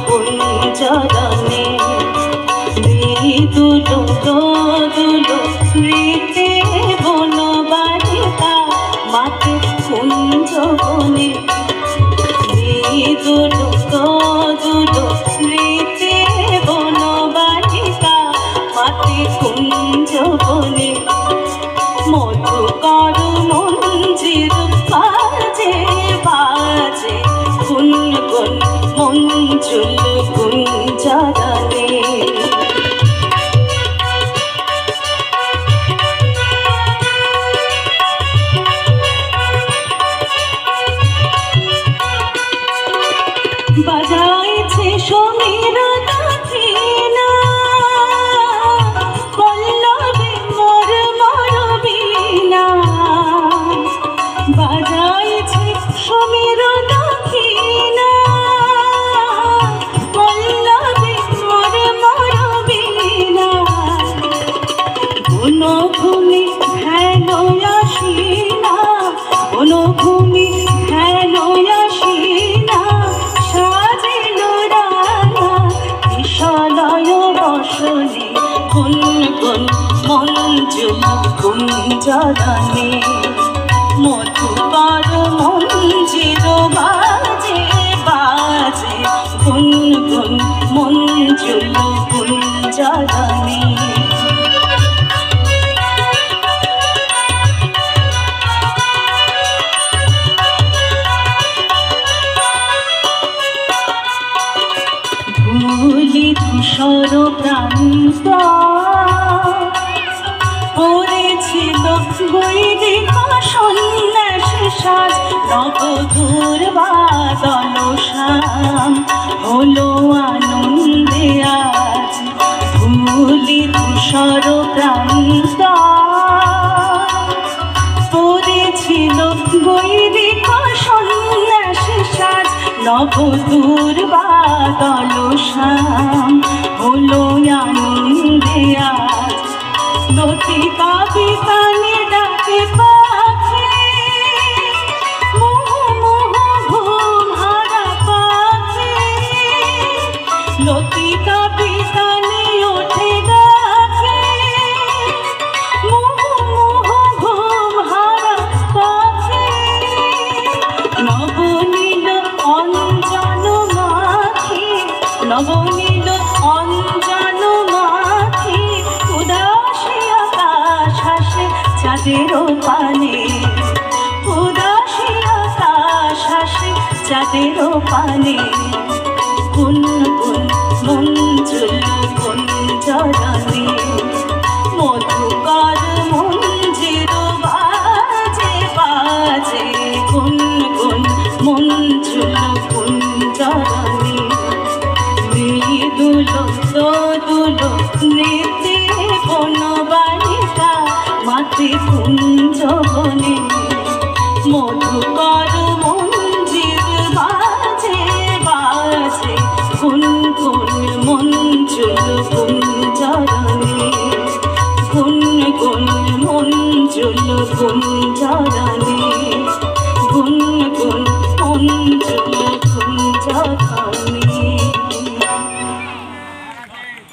কুঞ্জরণে দুলো দুলো স্মৃতি বনবালিকা মাতে কুঞ্জ বনে দুলো দুলো স্মৃতি বনবালিকা মাতে কুঞ্জ বনে মধুকর মঞ্জির বাজে বাজে গুন গুন মঞ্জুল গুঞ্জরণে বাজাইছে সমীর দক্ষিণা পল্লবে মোর মোর বীণা বাজাইছে সমীর দক্ষিণা পল্লবে মোর মোর বীণা বনভূমি হেন আসিনা বনভূমি হেন আসিনা সাজিল রাঙা কিশলয় বসনে গুন গুন মঞ্জুল গুঞ্জরণে মধুকর মঞ্জির বাজে বাজে গুন গুন মঞ্জুল গুঞ্জরণে ধূলি ধূসর প্রান্ত পড়েছিল বৈদিক সন্ন্যাসী সাজ নবধূর বাদল শ্যাম হলো আনন্দে আজ ধূলি ধূসর প্রান্ত পড়েছিল বৈদিক সন্ন্যাসী সাজ নবধূর বাদল শ্যাম হলো আনন্দে আজ লতিকা বিতানে ডাকে পাখি মোহ মোহ ঘুম হারা পাখি লতিকা বিতানে ওঠে ডাকে মোহ মোহ ঘুম হারা পাখি নবনীল অঞ্জন মাখি নবনীল অঞ্জন মাখি উদাসী আকাশ হাসে চাঁদের পানে উদাসী আকাশ হাসে চাঁদের পানে গুন গুন মঞ্জুল গুঞ্জরণে মধুকর মঞ্জির বাজে বাজে গুন গুন মঞ্জুল